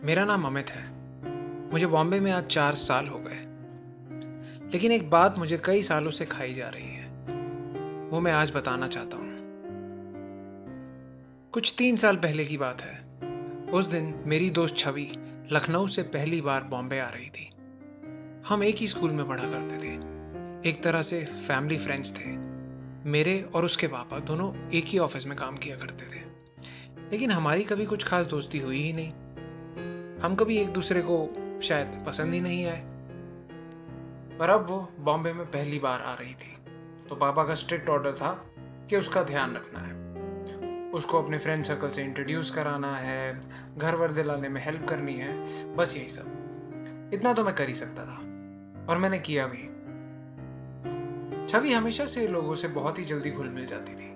मेरा नाम अमित है। मुझे बॉम्बे में आज 4 साल हो गए। लेकिन एक बात मुझे कई सालों से खाई जा रही है, वो मैं आज बताना चाहता हूँ। कुछ 3 साल पहले की बात है। उस दिन मेरी दोस्त छवि लखनऊ से पहली बार बॉम्बे आ रही थी। हम एक ही स्कूल में पढ़ा करते थे। एक तरह से फैमिली फ्रेंड्स थे। मेरे और उसके पापा दोनों एक ही ऑफिस में काम किया करते थे। लेकिन हमारी कभी कुछ खास दोस्ती हुई ही नहीं। हम कभी एक दूसरे को शायद पसंद ही नहीं आए। पर अब वो बॉम्बे में पहली बार आ रही थी, तो पापा का स्ट्रिक्ट ऑर्डर था कि उसका ध्यान रखना है, उसको अपने फ्रेंड सर्कल से इंट्रोड्यूस कराना है, घर वर दिलाने में हेल्प करनी है, बस यही सब। इतना तो मैं कर ही सकता था और मैंने किया भी। छवि हमेशा से लोगों से बहुत ही जल्दी घुल मिल जाती थी।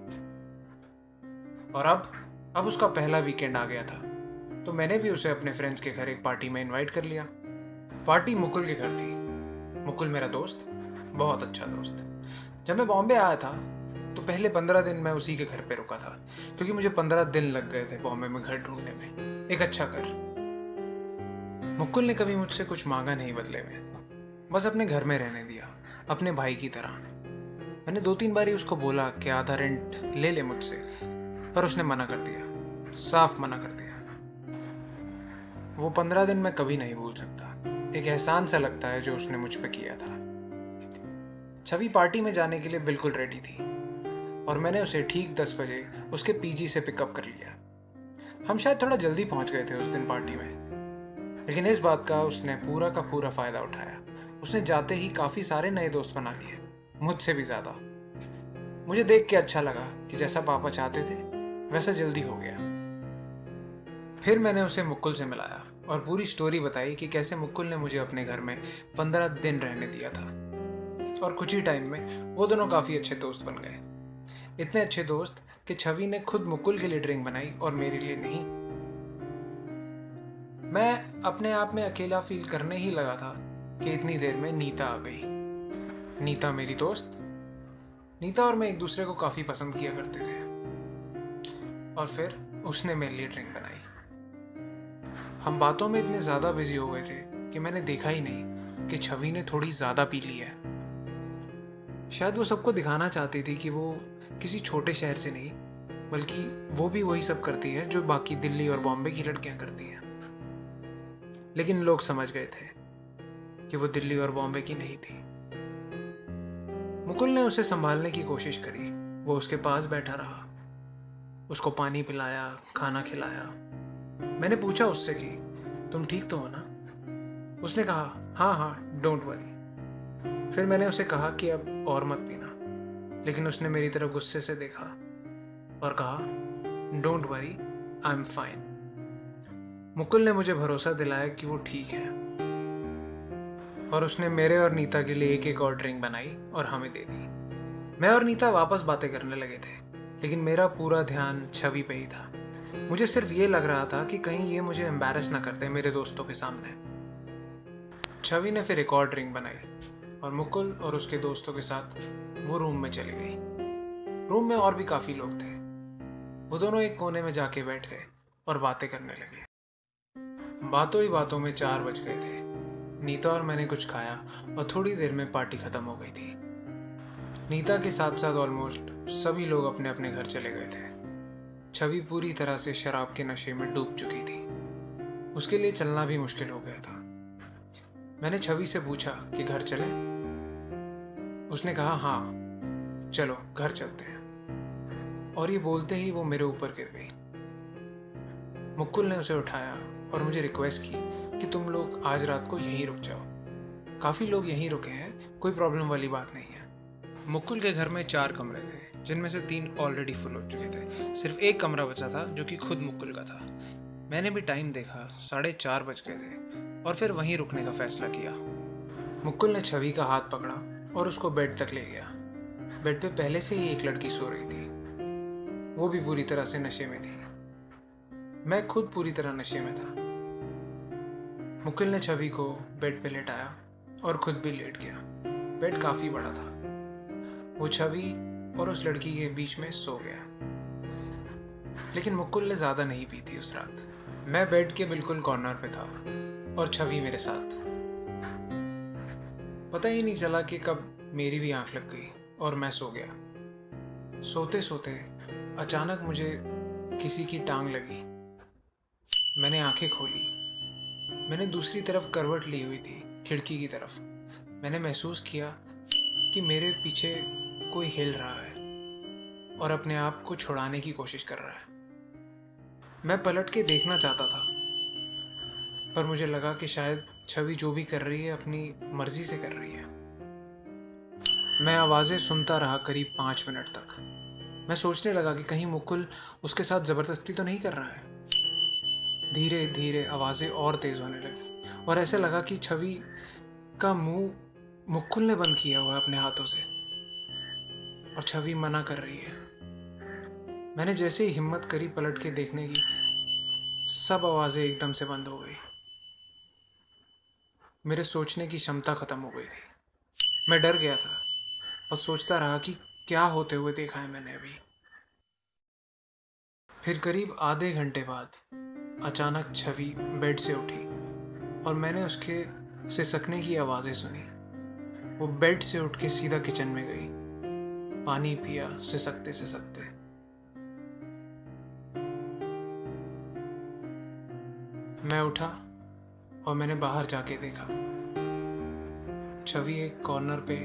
और अब उसका पहला वीकेंड आ गया था, तो मैंने भी उसे अपने फ्रेंड्स के घर एक पार्टी में इनवाइट कर लिया। पार्टी मुकुल के घर थी। मुकुल मेरा दोस्त, बहुत अच्छा दोस्त। जब मैं बॉम्बे आया था तो पहले 15 दिन मैं उसी के घर पे रुका था, क्योंकि मुझे 15 दिन लग गए थे बॉम्बे में घर ढूंढने में, एक अच्छा घर। मुकुल ने कभी मुझसे कुछ मांगा नहीं बदले में, बस अपने घर में रहने दिया, अपने भाई की तरह। मैंने 2-3 बार ही उसको बोला कि आधा रेंट ले ले मुझसे, पर उसने मना कर दिया, साफ मना कर दिया। वो 15 दिन मैं कभी नहीं भूल सकता। एक एहसान सा लगता है जो उसने मुझ पे किया था। छवि पार्टी में जाने के लिए बिल्कुल रेडी थी और मैंने उसे ठीक 10 बजे उसके पीजी से पिकअप कर लिया। हम शायद थोड़ा जल्दी पहुंच गए थे उस दिन पार्टी में, लेकिन इस बात का उसने पूरा का पूरा फायदा उठाया। उसने जाते ही काफी सारे नए दोस्त बना लिए, मुझसे भी ज्यादा। मुझे देख के अच्छा लगा कि जैसा पापा चाहते थे वैसा जल्दी हो गया। फिर मैंने उसे मुकुल से मिलाया और पूरी स्टोरी बताई कि कैसे मुकुल ने मुझे अपने घर में 15 दिन रहने दिया था, और कुछ ही टाइम में वो दोनों काफी अच्छे दोस्त बन गए। इतने अच्छे दोस्त कि छवि ने खुद मुकुल के लिए ड्रिंक बनाई और मेरे लिए नहीं। मैं अपने आप में अकेला फील करने ही लगा था कि इतनी देर में नीता आ गई। नीता मेरी दोस्त। नीता और मैं एक दूसरे को काफी पसंद किया करते थे, और फिर उसने मेरे लिए ड्रिंक बनाई। हम बातों में इतने ज्यादा बिजी हो गए थे कि मैंने देखा ही नहीं कि छवि ने थोड़ी ज्यादा पी ली है। शायद वो सबको दिखाना चाहती थी कि वो किसी छोटे शहर से नहीं, बल्कि वो भी वही सब करती है जो बाकी दिल्ली और बॉम्बे की लड़कियां करती हैं। लेकिन लोग समझ गए थे कि वो दिल्ली और बॉम्बे की नहीं थी। मुकुल ने उसे संभालने की कोशिश करी। वो उसके पास बैठा रहा, उसको पानी पिलाया, खाना खिलाया। मैंने पूछा उससे कि तुम ठीक तो हो ना? उसने कहा हाँ हाँ, डोंट वरी। फिर मैंने उसे कहा कि अब और मत पीना, लेकिन उसने मेरी तरफ गुस्से से देखा और कहा don't worry, I am fine. Mukul ने मुझे भरोसा दिलाया कि वो ठीक है, और उसने मेरे और नीता के लिए एक एक और ड्रिंक बनाई और हमें दे दी। मैं और नीता वापस बातें करने लगे थे, लेकिन मेरा पूरा ध्यान छवि पे ही था। मुझे सिर्फ ये लग रहा था कि कहीं ये मुझे एम्बैरस ना करते मेरे दोस्तों के सामने। छवि ने फिर एक और ड्रिंक बनाई और मुकुल और उसके दोस्तों के साथ वो रूम में चली गई। रूम में और भी काफी लोग थे। वो दोनों एक कोने में जाके बैठ गए और बातें करने लगे। बातों ही बातों में 4 बज गए थे। नीता और मैंने कुछ खाया और थोड़ी देर में पार्टी खत्म हो गई थी। नीता के साथ साथ ऑलमोस्ट सभी लोग अपने अपने घर चले गए थे। छवि पूरी तरह से शराब के नशे में डूब चुकी थी। उसके लिए चलना भी मुश्किल हो गया था। मैंने छवि से पूछा कि घर चले? उसने कहा हाँ, चलो घर चलते हैं। और ये बोलते ही वो मेरे ऊपर गिर गई। मुकुल ने उसे उठाया और मुझे रिक्वेस्ट की कि तुम लोग आज रात को यहीं रुक जाओ। काफी लोग यहीं रुके हैं, कोई प्रॉब्लम वाली बात नहीं है। मुकुल के घर में 4 कमरे थे, जिनमें से 3 ऑलरेडी फुल हो चुके थे। सिर्फ एक कमरा बचा था जो कि खुद मुकुल का था। मैंने भी टाइम देखा, 4:30 बज गए थे, और फिर वहीं रुकने का फैसला किया। मुकुल ने छवि का हाथ पकड़ा और उसको बेड तक ले गया। बेड पे पहले से ही एक लड़की सो रही थी। वो भी पूरी तरह से नशे में थी। मैं खुद पूरी तरह नशे में था। मुकुल ने छवि को बेड पे लेटाया और खुद भी लेट गया। बेड काफी बड़ा था। वो छवि और उस लड़की के बीच में सो गया। लेकिन मुकुल ने ज्यादा नहीं पी थी उस रात। मैं बेड के बिल्कुल कॉर्नर पे था और छवि मेरे साथ। पता ही नहीं चला कि कब मेरी भी आंख लग गई और मैं सो गया। सोते सोते अचानक मुझे किसी की टांग लगी। मैंने आंखें खोली। मैंने दूसरी तरफ करवट ली हुई थी, खिड़की की तरफ। मैंने महसूस किया कि मेरे पीछे कोई हिल रहा है और अपने आप को छुड़ाने की कोशिश कर रहा है। मैं पलट के देखना चाहता था, पर मुझे लगा कि शायद छवि जो भी कर रही है अपनी मर्जी से कर रही है। मैं आवाज़ें सुनता रहा करीब 5 मिनट तक। मैं सोचने लगा कि कहीं मुकुल उसके साथ ज़बरदस्ती तो नहीं कर रहा है। धीरे धीरे आवाज़ें और तेज़ होने लगी और ऐसे लगा कि छवि का मुंह मुकुल ने बंद किया हुआ है अपने हाथों से और छवि मना कर रही है। मैंने जैसे ही हिम्मत करी पलट के देखने की, सब आवाज़ें एकदम से बंद हो गई। मेरे सोचने की क्षमता खत्म हो गई थी। मैं डर गया था, बस सोचता रहा कि क्या होते हुए देखा है मैंने अभी। फिर करीब आधे घंटे बाद अचानक छवि बेड से उठी और मैंने उसके सिसकने की आवाज़ें सुनी। वो बेड से उठ के सीधा किचन में गई, पानी पिया सिसकते सिसकते। मैं उठा और मैंने बाहर जाके देखा। छवि एक कॉर्नर पे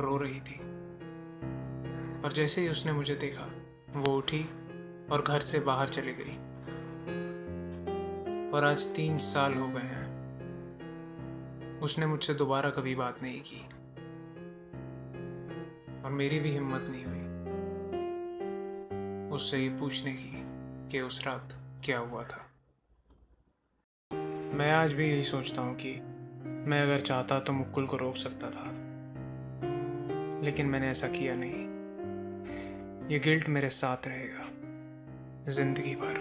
रो रही थी और जैसे ही उसने मुझे देखा, वो उठी और घर से बाहर चली गई। और आज 3 साल हो गए हैं, उसने मुझसे दोबारा कभी बात नहीं की और मेरी भी हिम्मत नहीं हुई उससे ये पूछने की कि उस रात क्या हुआ था। मैं आज भी यही सोचता हूँ कि मैं अगर चाहता तो मुकुल को रोक सकता था, लेकिन मैंने ऐसा किया नहीं। ये गिल्ट मेरे साथ रहेगा जिंदगी भर।